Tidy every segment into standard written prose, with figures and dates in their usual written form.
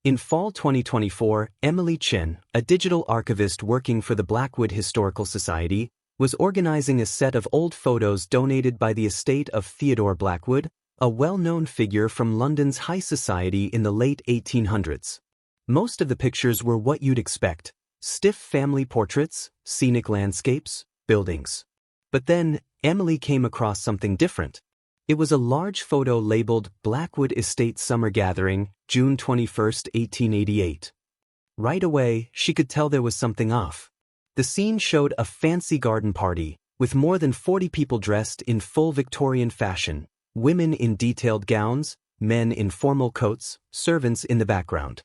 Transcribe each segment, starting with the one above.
In fall 2024, Emily Chen, a digital archivist working for the Blackwood Historical Society, was organizing a set of old photos donated by the estate of Theodore Blackwood, a well-known figure from London's high society in the late 1800s. Most of the pictures were what you'd expect: stiff family portraits, scenic landscapes, buildings. But then, Emily came across something different. It was a large photo labeled Blackwood Estate Summer Gathering, June 21, 1888. Right away, she could tell there was something off. The scene showed a fancy garden party, with more than 40 people dressed in full Victorian fashion, women in detailed gowns, men in formal coats, servants in the background.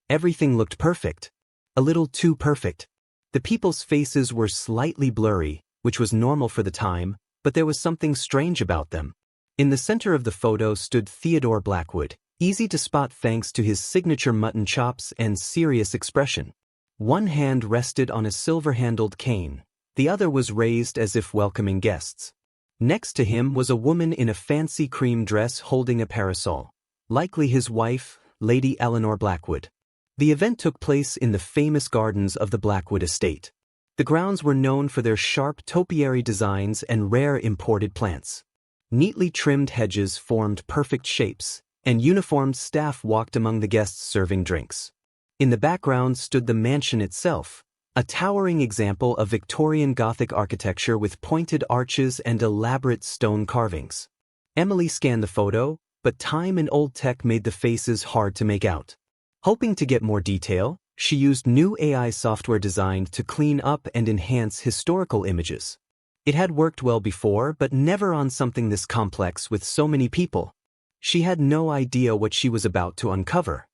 Everything looked perfect. A little too perfect. The people's faces were slightly blurry, which was normal for the time, but there was something strange about them. In the center of the photo stood Theodore Blackwood, easy to spot thanks to his signature mutton chops and serious expression. One hand rested on a silver-handled cane, the other was raised as if welcoming guests. Next to him was a woman in a fancy cream dress holding a parasol, likely his wife, Lady Eleanor Blackwood. The event took place in the famous gardens of the Blackwood estate. The grounds were known for their sharp topiary designs and rare imported plants. Neatly trimmed hedges formed perfect shapes, and uniformed staff walked among the guests serving drinks. In the background stood the mansion itself, a towering example of Victorian Gothic architecture with pointed arches and elaborate stone carvings. Emily scanned the photo, but time and old tech made the faces hard to make out. Hoping to get more detail, she used new AI software designed to clean up and enhance historical images. It had worked well before, but never on something this complex with so many people. She had no idea what she was about to uncover.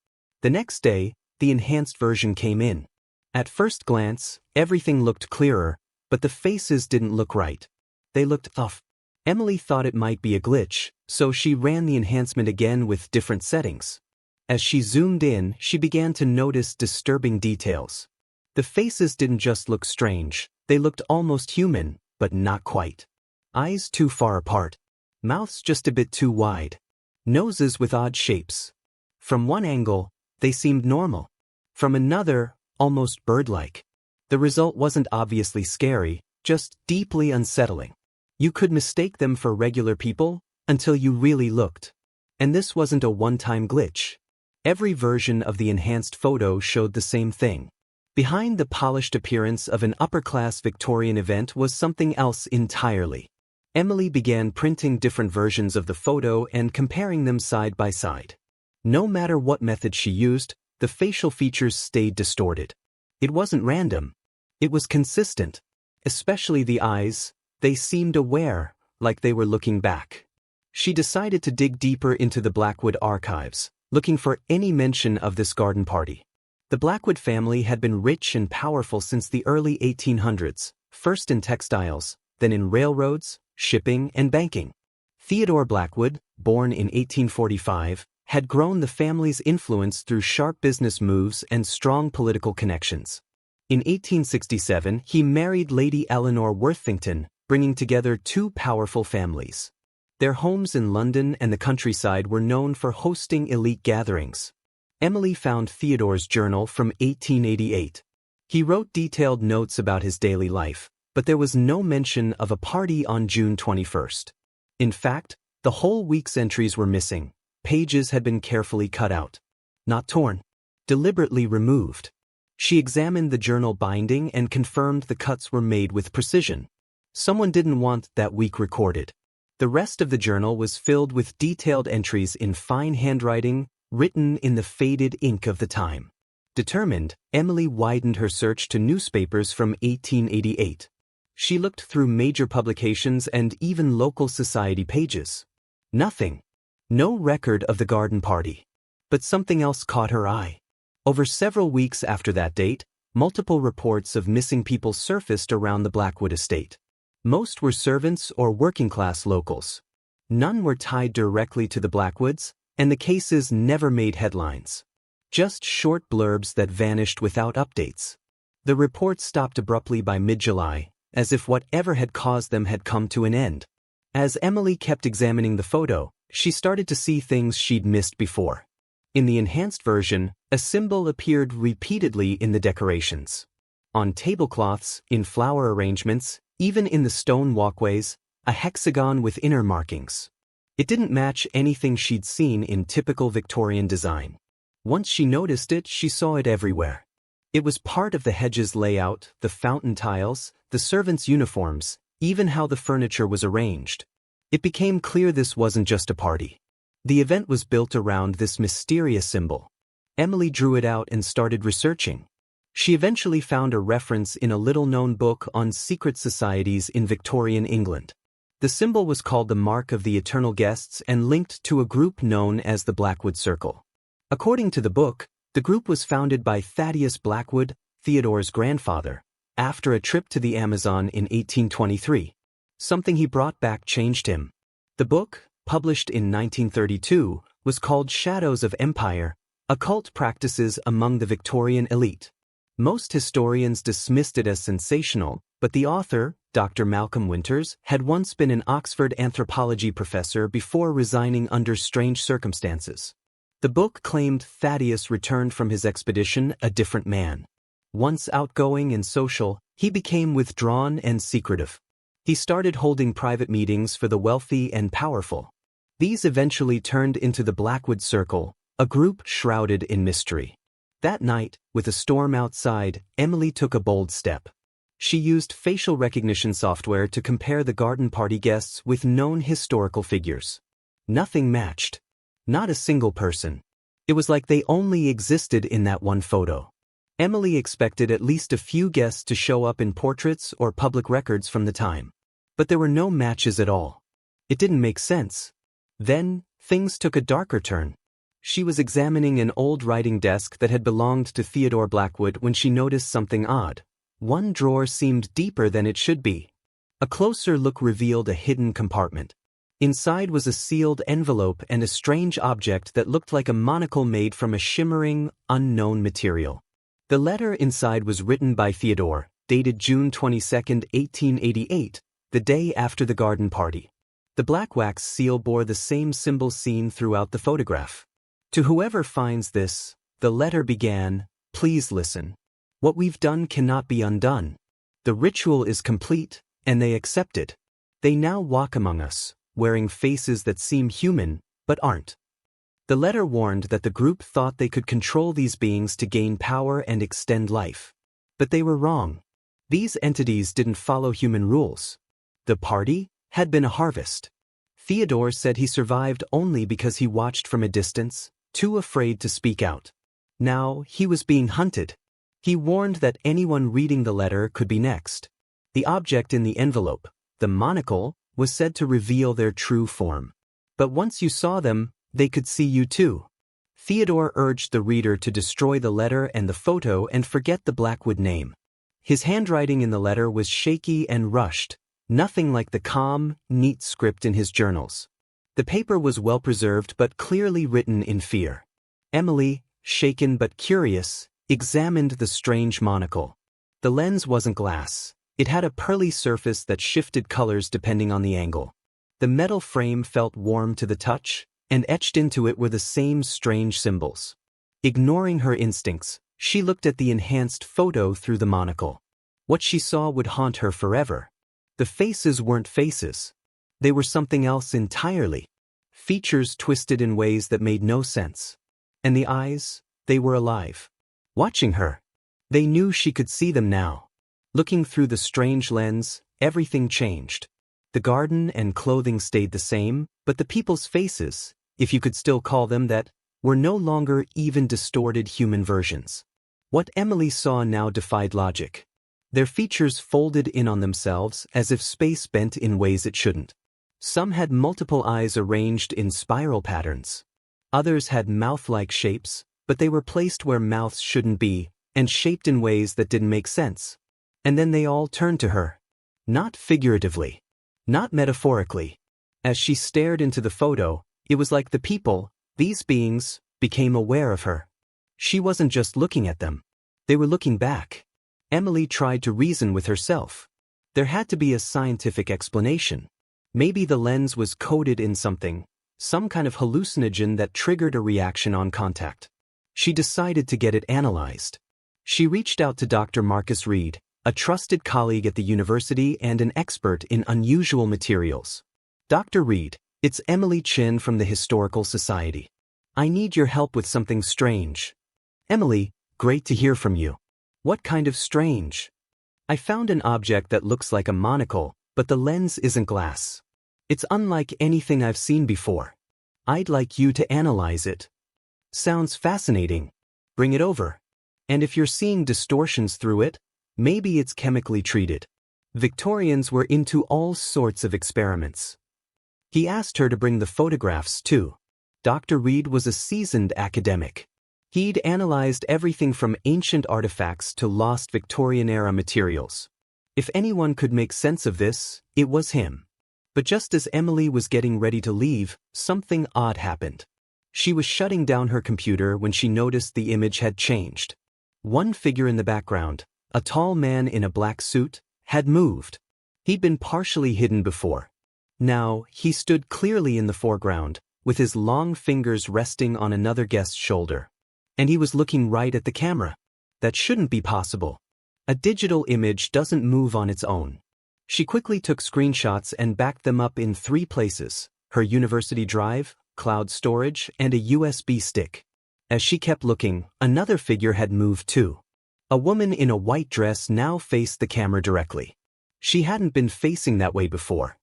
The next day, the enhanced version came in. At first glance, everything looked clearer, but the faces didn't look right. They looked off. Emily thought it might be a glitch, so she ran the enhancement again with different settings. As she zoomed in, she began to notice disturbing details. The faces didn't just look strange, they looked almost human, but not quite. Eyes too far apart. Mouths just a bit too wide. Noses with odd shapes. From one angle, they seemed normal. From another, almost bird-like. The result wasn't obviously scary, just deeply unsettling. You could mistake them for regular people until you really looked. And this wasn't a one-time glitch. Every version of the enhanced photo showed the same thing. Behind the polished appearance of an upper-class Victorian event was something else entirely. Emily began printing different versions of the photo and comparing them side by side. No matter what method she used, the facial features stayed distorted. It wasn't random. It was consistent. Especially the eyes, they seemed aware, like they were looking back. She decided to dig deeper into the Blackwood archives, looking for any mention of this garden party. The Blackwood family had been rich and powerful since the early 1800s, first in textiles, then in railroads, shipping, and banking. Theodore Blackwood, born in 1845, had grown the family's influence through sharp business moves and strong political connections. In 1867, he married Lady Eleanor Worthington, bringing together two powerful families. Their homes in London and the countryside were known for hosting elite gatherings. Emily found Theodore's journal from 1888. He wrote detailed notes about his daily life, but there was no mention of a party on June 21st. In fact, the whole week's entries were missing. Pages had been carefully cut out. Not torn. Deliberately removed. She examined the journal binding and confirmed the cuts were made with precision. Someone didn't want that week recorded. The rest of the journal was filled with detailed entries in fine handwriting, written in the faded ink of the time. Determined, Emily widened her search to newspapers from 1888. She looked through major publications and even local society pages. Nothing. No record of the garden party. But something else caught her eye. Over several weeks after that date, multiple reports of missing people surfaced around the Blackwood estate. Most were servants or working-class locals. None were tied directly to the Blackwoods, and the cases never made headlines. Just short blurbs that vanished without updates. The reports stopped abruptly by mid-July, as if whatever had caused them had come to an end. As Emily kept examining the photo, she started to see things she'd missed before. In the enhanced version, a symbol appeared repeatedly in the decorations. On tablecloths, in flower arrangements, even in the stone walkways, a hexagon with inner markings. It didn't match anything she'd seen in typical Victorian design. Once she noticed it, she saw it everywhere. It was part of the hedge's layout, the fountain tiles, the servants' uniforms, even how the furniture was arranged. It became clear this wasn't just a party. The event was built around this mysterious symbol. Emily drew it out and started researching. She eventually found a reference in a little-known book on secret societies in Victorian England. The symbol was called the Mark of the Eternal Guests and linked to a group known as the Blackwood Circle. According to the book, the group was founded by Thaddeus Blackwood, Theodore's grandfather, after a trip to the Amazon in 1823. Something he brought back changed him. The book, published in 1932, was called Shadows of Empire: Occult Practices Among the Victorian Elite. Most historians dismissed it as sensational, but the author, Dr. Malcolm Winters, had once been an Oxford anthropology professor before resigning under strange circumstances. The book claimed Thaddeus returned from his expedition a different man. Once outgoing and social, he became withdrawn and secretive. He started holding private meetings for the wealthy and powerful. These eventually turned into the Blackwood Circle, a group shrouded in mystery. That night, with a storm outside, Emily took a bold step. She used facial recognition software to compare the garden party guests with known historical figures. Nothing matched. Not a single person. It was like they only existed in that one photo. Emily expected at least a few guests to show up in portraits or public records from the time. But there were no matches at all. It didn't make sense. Then, things took a darker turn. She was examining an old writing desk that had belonged to Theodore Blackwood when she noticed something odd. One drawer seemed deeper than it should be. A closer look revealed a hidden compartment. Inside was a sealed envelope and a strange object that looked like a monocle made from a shimmering, unknown material. The letter inside was written by Theodore, dated June 22, 1888, the day after the garden party. The black wax seal bore the same symbol seen throughout the photograph. To whoever finds this, the letter began, "Please listen. What we've done cannot be undone. The ritual is complete, and they accept it. They now walk among us, wearing faces that seem human, but aren't." The letter warned that the group thought they could control these beings to gain power and extend life. But they were wrong. These entities didn't follow human rules. The party had been a harvest. Theodore said he survived only because he watched from a distance, too afraid to speak out. Now, he was being hunted. He warned that anyone reading the letter could be next. The object in the envelope, the monocle, was said to reveal their true form. But once you saw them, they could see you too. Theodore urged the reader to destroy the letter and the photo and forget the Blackwood name. His handwriting in the letter was shaky and rushed, nothing like the calm, neat script in his journals. The paper was well preserved but clearly written in fear. Emily, shaken but curious, examined the strange monocle. The lens wasn't glass. It had a pearly surface that shifted colors depending on the angle. The metal frame felt warm to the touch, and etched into it were the same strange symbols. Ignoring her instincts, she looked at the enhanced photo through the monocle. What she saw would haunt her forever. The faces weren't faces. They were something else entirely. Features twisted in ways that made no sense. And the eyes, they were alive. Watching her. They knew she could see them now. Looking through the strange lens, everything changed. The garden and clothing stayed the same, but the people's faces, if you could still call them that, were no longer even distorted human versions. What Emily saw now defied logic. Their features folded in on themselves as if space bent in ways it shouldn't. Some had multiple eyes arranged in spiral patterns. Others had mouth-like shapes, but they were placed where mouths shouldn't be, and shaped in ways that didn't make sense. And then they all turned to her. Not figuratively. Not metaphorically. As she stared into the photo, it was like the people, these beings, became aware of her. She wasn't just looking at them. They were looking back. Emily tried to reason with herself. There had to be a scientific explanation. Maybe the lens was coated in something, some kind of hallucinogen that triggered a reaction on contact. She decided to get it analyzed. She reached out to Dr. Marcus Reed, a trusted colleague at the university and an expert in unusual materials. Dr. Reed, it's Emily Chen from the Historical Society. I need your help with something strange. Emily, great to hear from you. What kind of strange? I found an object that looks like a monocle, but the lens isn't glass. It's unlike anything I've seen before. I'd like you to analyze it. Sounds fascinating. Bring it over. And if you're seeing distortions through it, maybe it's chemically treated. Victorians were into all sorts of experiments. He asked her to bring the photographs too. Dr. Reed was a seasoned academic. He'd analyzed everything from ancient artifacts to lost Victorian-era materials. If anyone could make sense of this, it was him. But just as Emily was getting ready to leave, something odd happened. She was shutting down her computer when she noticed the image had changed. One figure in the background, a tall man in a black suit, had moved. He'd been partially hidden before. Now, he stood clearly in the foreground, with his long fingers resting on another guest's shoulder. And he was looking right at the camera. That shouldn't be possible. A digital image doesn't move on its own. She quickly took screenshots and backed them up in 3 places: her university drive, cloud storage, and a USB stick. As she kept looking, another figure had moved too. A woman in a white dress now faced the camera directly. She hadn't been facing that way before.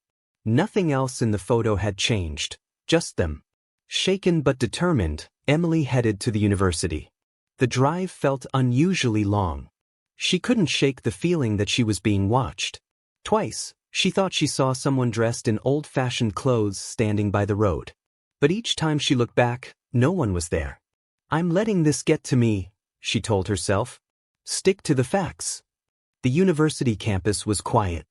Nothing else in the photo had changed, just them. Shaken but determined, Emily headed to the university. The drive felt unusually long. She couldn't shake the feeling that she was being watched. Twice, she thought she saw someone dressed in old-fashioned clothes standing by the road. But each time she looked back, no one was there. I'm letting this get to me, she told herself. Stick to the facts. The university campus was quiet.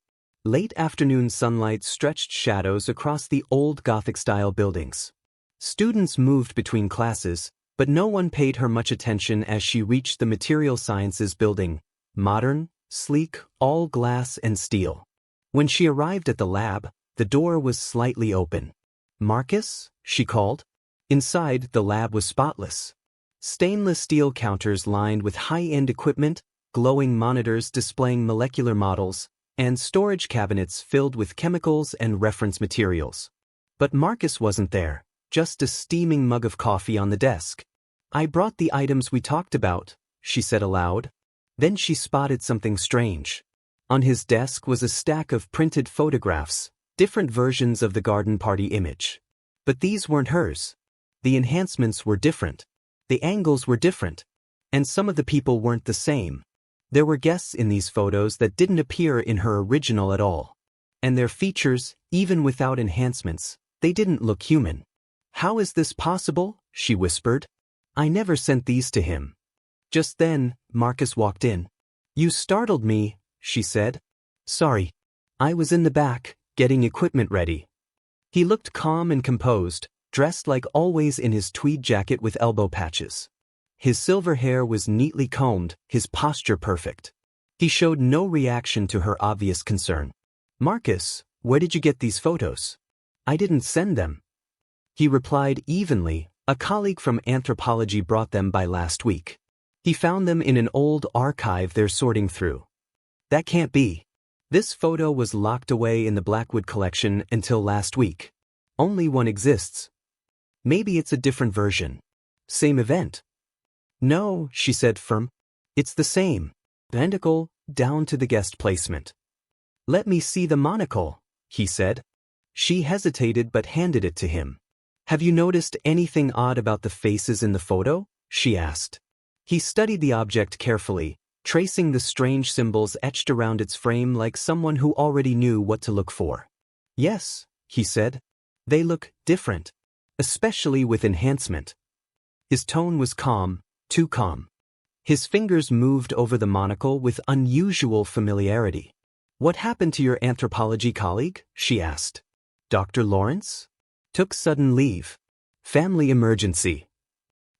Late afternoon sunlight stretched shadows across the old Gothic-style buildings. Students moved between classes, but no one paid her much attention as she reached the material sciences building, modern, sleek, all glass and steel. When she arrived at the lab, the door was slightly open. Marcus? She called. Inside, the lab was spotless. Stainless steel counters lined with high-end equipment, glowing monitors displaying molecular models, and storage cabinets filled with chemicals and reference materials. But Marcus wasn't there, just a steaming mug of coffee on the desk. I brought the items we talked about, she said aloud. Then she spotted something strange. On his desk was a stack of printed photographs, different versions of the garden party image. But these weren't hers. The enhancements were different. The angles were different. And some of the people weren't the same. There were guests in these photos that didn't appear in her original at all. And their features, even without enhancements, they didn't look human. How is this possible? She whispered. I never sent these to him. Just then, Marcus walked in. You startled me, she said. Sorry. I was in the back, getting equipment ready. He looked calm and composed, dressed like always in his tweed jacket with elbow patches. His silver hair was neatly combed, his posture perfect. He showed no reaction to her obvious concern. Marcus, where did you get these photos? I didn't send them. He replied evenly, a colleague from anthropology brought them by last week. He found them in an old archive they're sorting through. That can't be. This photo was locked away in the Blackwood collection until last week. Only one exists. Maybe it's a different version. Same event. No, she said firm. It's the same. Identical, down to the guest placement. Let me see the monocle, he said. She hesitated but handed it to him. Have you noticed anything odd about the faces in the photo? She asked. He studied the object carefully, tracing the strange symbols etched around its frame like someone who already knew what to look for. Yes, he said. They look different, especially with enhancement. His tone was calm, too calm. His fingers moved over the monocle with unusual familiarity. What happened to your anthropology colleague? She asked. Dr. Lawrence? Took sudden leave. Family emergency.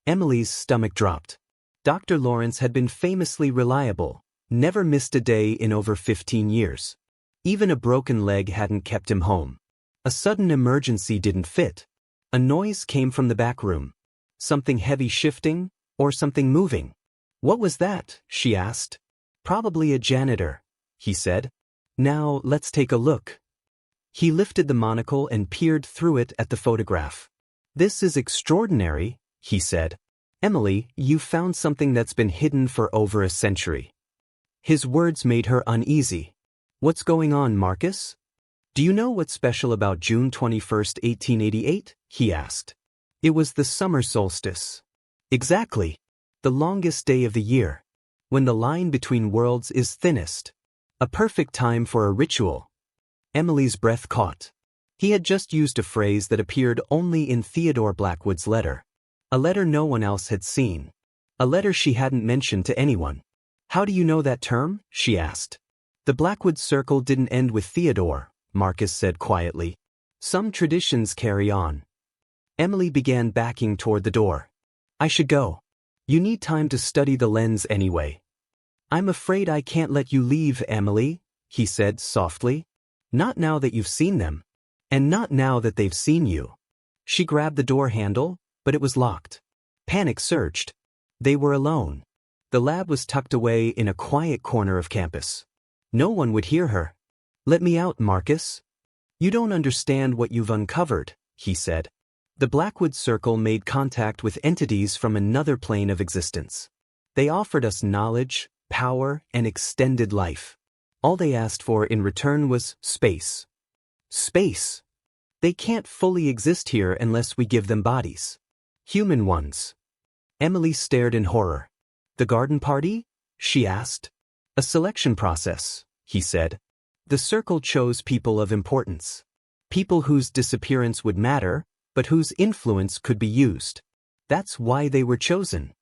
Emily's stomach dropped. Dr. Lawrence had been famously reliable, never missed a day in over 15 years. Even a broken leg hadn't kept him home. A sudden emergency didn't fit. A noise came from the back room. Something heavy shifting, or something moving. What was that? She asked. Probably a janitor, he said. Now, let's take a look. He lifted the monocle and peered through it at the photograph. This is extraordinary, he said. Emily, you found something that's been hidden for over a century. His words made her uneasy. What's going on, Marcus? Do you know what's special about June 21st, 1888? He asked. It was the summer solstice. Exactly. The longest day of the year. When the line between worlds is thinnest. A perfect time for a ritual. Emily's breath caught. He had just used a phrase that appeared only in Theodore Blackwood's letter. A letter no one else had seen. A letter she hadn't mentioned to anyone. How do you know that term? She asked. The Blackwood Circle didn't end with Theodore, Marcus said quietly. Some traditions carry on. Emily began backing toward the door. I should go. You need time to study the lens anyway. I'm afraid I can't let you leave, Emily, he said softly. Not now that you've seen them. And not now that they've seen you. She grabbed the door handle, but it was locked. Panic surged. They were alone. The lab was tucked away in a quiet corner of campus. No one would hear her. Let me out, Marcus. You don't understand what you've uncovered, he said. The Blackwood Circle made contact with entities from another plane of existence. They offered us knowledge, power, and extended life. All they asked for in return was space. Space. They can't fully exist here unless we give them bodies. Human ones. Emily stared in horror. The garden party? She asked. A selection process, he said. The circle chose people of importance. People whose disappearance would matter, but whose influence could be used. That's why they were chosen.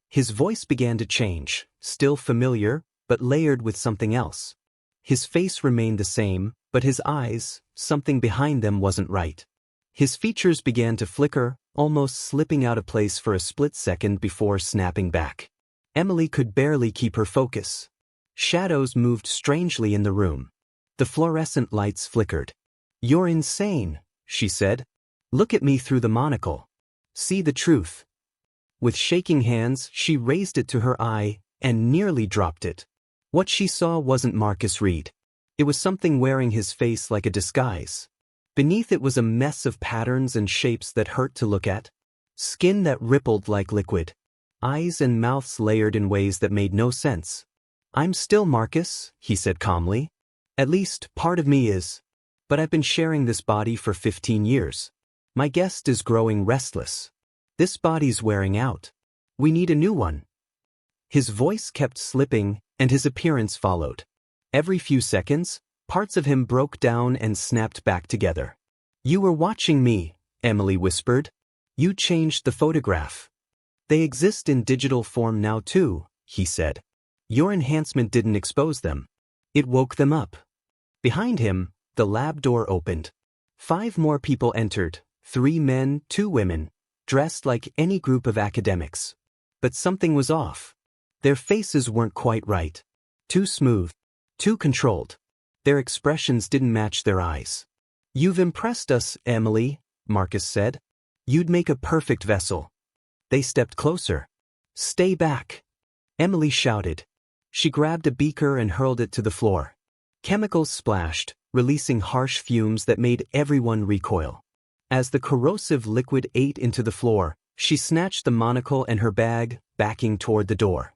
His voice began to change, still familiar, but layered with something else. His face remained the same, but his eyes, something behind them wasn't right. His features began to flicker, almost slipping out of place for a split second before snapping back. Emily could barely keep her focus. Shadows moved strangely in the room. The fluorescent lights flickered. You're insane, she said. Look at me through the monocle. See the truth. With shaking hands, she raised it to her eye and nearly dropped it. What she saw wasn't Marcus Reed. It was something wearing his face like a disguise. Beneath it was a mess of patterns and shapes that hurt to look at. Skin that rippled like liquid. Eyes and mouths layered in ways that made no sense. I'm still Marcus, he said calmly. At least, part of me is. But I've been sharing this body for 15 years. My guest is growing restless. This body's wearing out. We need a new one. His voice kept slipping, and his appearance followed. Every few seconds, parts of him broke down and snapped back together. You were watching me, Emily whispered. You changed the photograph. They exist in digital form now too, he said. Your enhancement didn't expose them. It woke them up. Behind him, the lab door opened. 5 more people entered, 3 men, 2 women, dressed like any group of academics. But something was off. Their faces weren't quite right. Too smooth. Too controlled. Their expressions didn't match their eyes. You've impressed us, Emily, Marcus said. You'd make a perfect vessel. They stepped closer. Stay back. Emily shouted. She grabbed a beaker and hurled it to the floor. Chemicals splashed, releasing harsh fumes that made everyone recoil. As the corrosive liquid ate into the floor, she snatched the monocle and her bag, backing toward the door.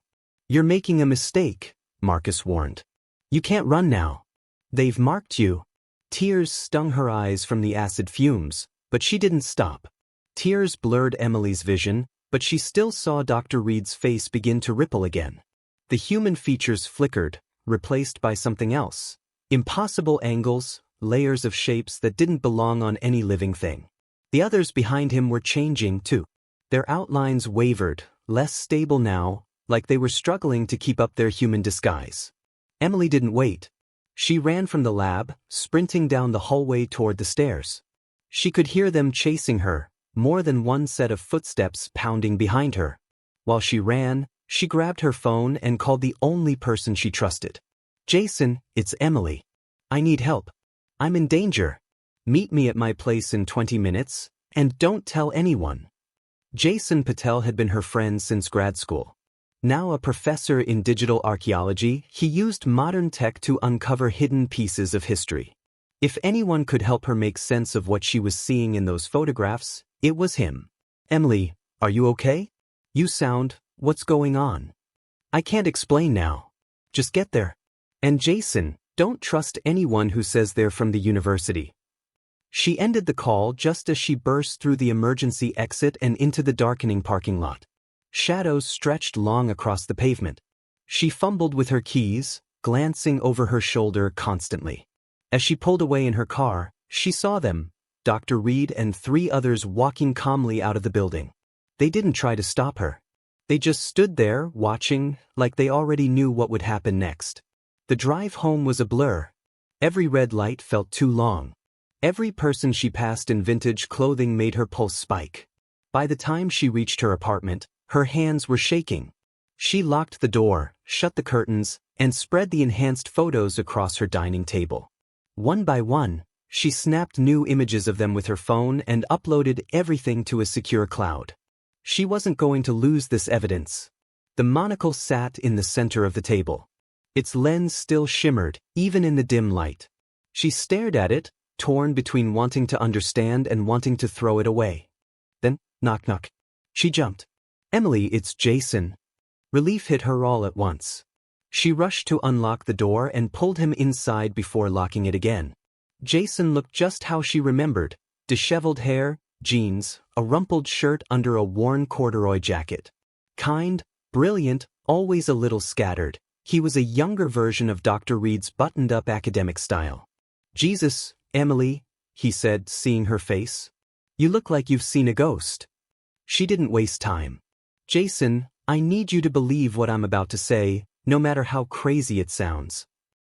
You're making a mistake, Marcus warned. You can't run now. They've marked you. Tears stung her eyes from the acid fumes, but she didn't stop. Tears blurred Emily's vision, but she still saw Dr. Reed's face begin to ripple again. The human features flickered, replaced by something else. Impossible angles, layers of shapes that didn't belong on any living thing. The others behind him were changing too. Their outlines wavered, less stable now, like they were struggling to keep up their human disguise. Emily didn't wait. She ran from the lab, sprinting down the hallway toward the stairs. She could hear them chasing her, more than one set of footsteps pounding behind her. While she ran, she grabbed her phone and called the only person she trusted. Jason, it's Emily. I need help. I'm in danger. Meet me at my place in 20 minutes, And don't tell anyone. Jason Patel had been her friend since grad school. Now a professor in digital archaeology, he used modern tech to uncover hidden pieces of history. If anyone could help her make sense of what she was seeing in those photographs, it was him. Emily, are you okay? What's going on? I can't explain now. Just get there. And Jason, don't trust anyone who says they're from the university. She ended the call just as she burst through the emergency exit and into the darkening parking lot. Shadows stretched long across the pavement. She fumbled with her keys, glancing over her shoulder constantly. As she pulled away in her car, she saw them, Dr. Reed and 3 others walking calmly out of the building. They didn't try to stop her. They just stood there, watching, like they already knew what would happen next. The drive home was a blur. Every red light felt too long. Every person she passed in vintage clothing made her pulse spike. By the time she reached her apartment, her hands were shaking. She locked the door, shut the curtains, and spread the enhanced photos across her dining table. One by one, she snapped new images of them with her phone and uploaded everything to a secure cloud. She wasn't going to lose this evidence. The monocle sat in the center of the table. Its lens still shimmered, even in the dim light. She stared at it, torn between wanting to understand and wanting to throw it away. Then, knock knock. She jumped. Emily, it's Jason. Relief hit her all at once. She rushed to unlock the door and pulled him inside before locking it again. Jason looked just how she remembered, disheveled hair, jeans, a rumpled shirt under a worn corduroy jacket. Kind, brilliant, always a little scattered, he was a younger version of Dr. Reed's buttoned-up academic style. Jesus, Emily, he said, seeing her face. You look like you've seen a ghost. She didn't waste time. Jason, I need you to believe what I'm about to say, no matter how crazy it sounds.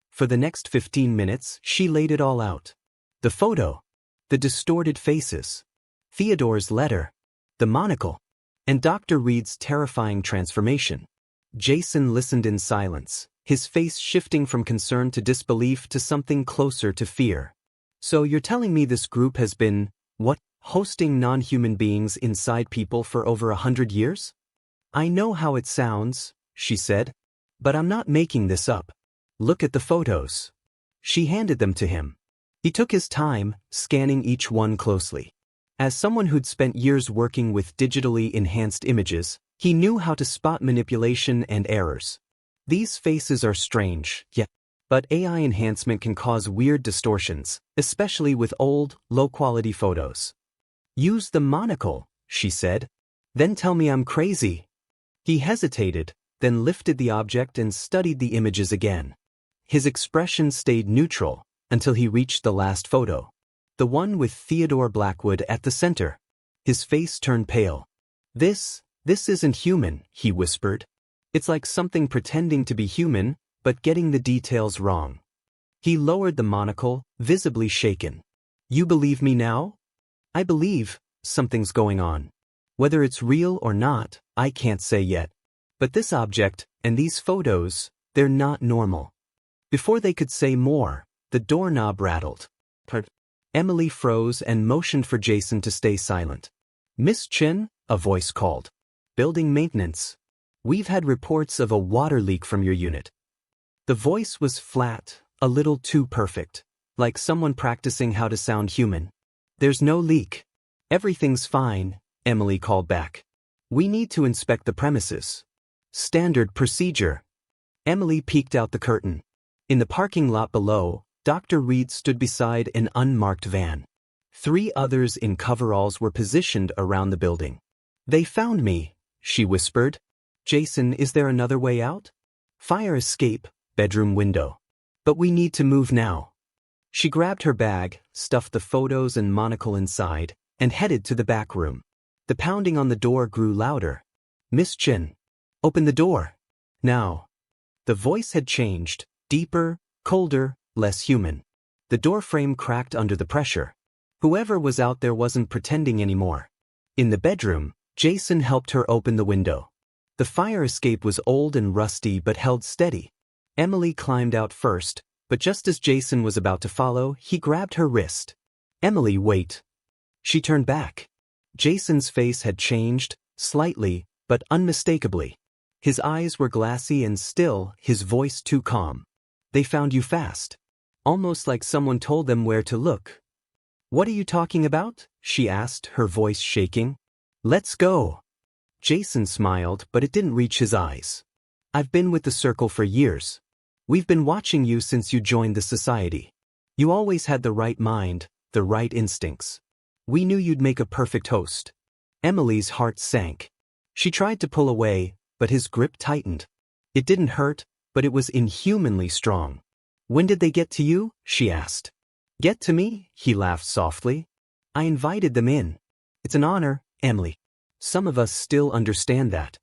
For the next 15 minutes, she laid it all out. The photo, the distorted faces, Theodore's letter, the monocle, and Dr. Reed's terrifying transformation. Jason listened in silence, his face shifting from concern to disbelief to something closer to fear. So you're telling me this group has been, hosting non-human beings inside people for over 100 years? I know how it sounds, she said, but I'm not making this up. Look at the photos. She handed them to him. He took his time, scanning each one closely. As someone who'd spent years working with digitally enhanced images, he knew how to spot manipulation and errors. These faces are strange, but AI enhancement can cause weird distortions, especially with old, low-quality photos. Use the monocle, she said. Then tell me I'm crazy. He hesitated, then lifted the object and studied the images again. His expression stayed neutral until he reached the last photo, the one with Theodore Blackwood at the center. His face turned pale. This isn't human, he whispered. It's like something pretending to be human, but getting the details wrong. He lowered the monocle, visibly shaken. You believe me now? I believe something's going on. Whether it's real or not, I can't say yet. But this object, and these photos, they're not normal. Before they could say more, the doorknob rattled. Emily froze and motioned for Jason to stay silent. Miss Chen, a voice called. Building maintenance. We've had reports of a water leak from your unit. The voice was flat, a little too perfect, like someone practicing how to sound human. There's no leak. Everything's fine, Emily called back. We need to inspect the premises. Standard procedure. Emily peeked out the curtain. In the parking lot below, Dr. Reed stood beside an unmarked van. 3 others in coveralls were positioned around the building. They found me, she whispered. Jason, is there another way out? Fire escape, bedroom window. But we need to move now. She grabbed her bag, stuffed the photos and monocle inside, and headed to the back room. The pounding on the door grew louder. Miss Chen, open the door. Now. The voice had changed, deeper, colder, less human. The door frame cracked under the pressure. Whoever was out there wasn't pretending anymore. In the bedroom, Jason helped her open the window. The fire escape was old and rusty but held steady. Emily climbed out first, but just as Jason was about to follow, he grabbed her wrist. Emily, wait. She turned back. Jason's face had changed, slightly, but unmistakably. His eyes were glassy and still, his voice too calm. They found you fast. Almost like someone told them where to look. What are you talking about? She asked, her voice shaking. Let's go. Jason smiled, but it didn't reach his eyes. I've been with the Circle for years. We've been watching you since you joined the society. You always had the right mind, the right instincts. We knew you'd make a perfect host. Emily's heart sank. She tried to pull away, but his grip tightened. It didn't hurt, but it was inhumanly strong. When did they get to you? She asked. Get to me? He laughed softly. I invited them in. It's an honor, Emily. Some of us still understand that.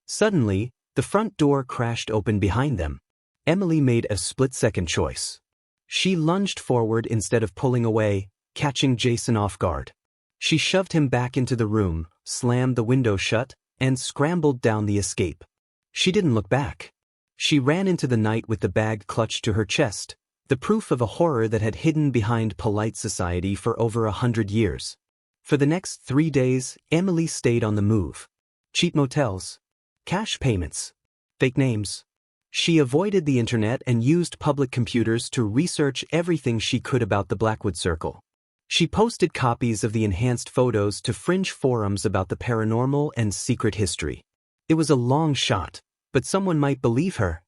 Suddenly, the front door crashed open behind them. Emily made a split-second choice. She lunged forward instead of pulling away, catching Jason off guard. She shoved him back into the room, slammed the window shut, and scrambled down the escape. She didn't look back. She ran into the night with the bag clutched to her chest, the proof of a horror that had hidden behind polite society for over 100 years. For the next 3 days, Emily stayed on the move. Cheap motels, cash payments, fake names. She avoided the internet and used public computers to research everything she could about the Blackwood Circle. She posted copies of the enhanced photos to fringe forums about the paranormal and secret history. It was a long shot, but someone might believe her.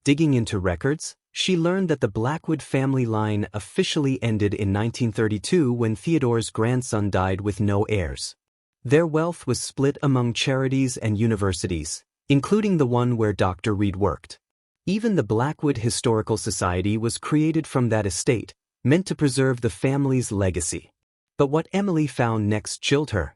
Digging into records, she learned that the Blackwood family line officially ended in 1932 when Theodore's grandson died with no heirs. Their wealth was split among charities and universities, including the one where Dr. Reed worked. Even the Blackwood Historical Society was created from that estate, meant to preserve the family's legacy. But what Emily found next chilled her.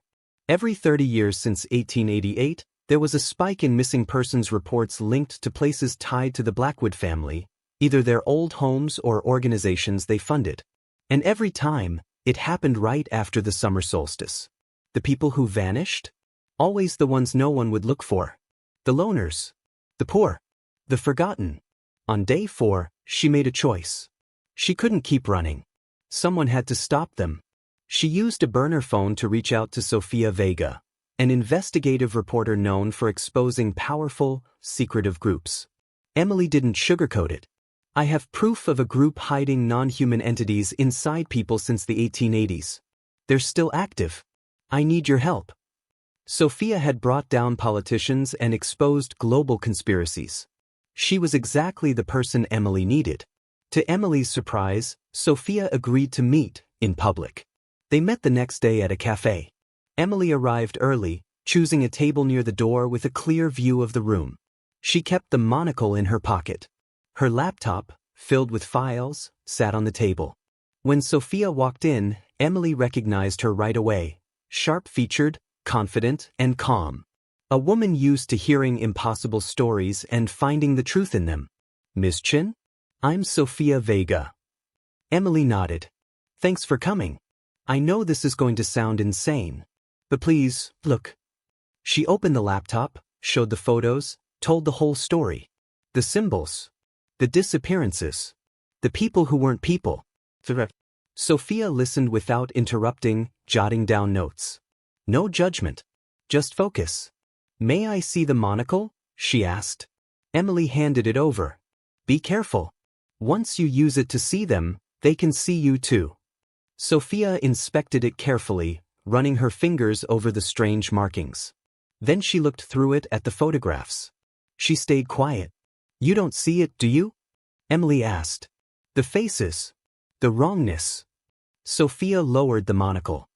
Every 30 years since 1888, there was a spike in missing persons reports linked to places tied to the Blackwood family, either their old homes or organizations they funded. And every time, it happened right after the summer solstice. The people who vanished? Always the ones no one would look for. The loners. The poor. The forgotten. On day 4, she made a choice. She couldn't keep running. Someone had to stop them. She used a burner phone to reach out to Sofia Vega, an investigative reporter known for exposing powerful, secretive groups. Emily didn't sugarcoat it. I have proof of a group hiding non-human entities inside people since the 1880s. They're still active. I need your help. Sofia had brought down politicians and exposed global conspiracies. She was exactly the person Emily needed. To Emily's surprise, Sofia agreed to meet in public. They met the next day at a cafe. Emily arrived early, choosing a table near the door with a clear view of the room. She kept the monocle in her pocket. Her laptop, filled with files, sat on the table. When Sofia walked in, Emily recognized her right away, sharp-featured, confident, and calm. A woman used to hearing impossible stories and finding the truth in them. Ms. Chen? I'm Sofia Vega. Emily nodded. Thanks for coming. I know this is going to sound insane, but please, look. She opened the laptop, showed the photos, told the whole story. The symbols. The disappearances. The people who weren't people. Sofia listened without interrupting, jotting down notes. No judgment. Just focus. May I see the monocle? She asked. Emily handed it over. Be careful. Once you use it to see them, they can see you too. Sofia inspected it carefully, running her fingers over the strange markings. Then she looked through it at the photographs. She stayed quiet. You don't see it, do you? Emily asked. The faces. The wrongness. Sofia lowered the monocle.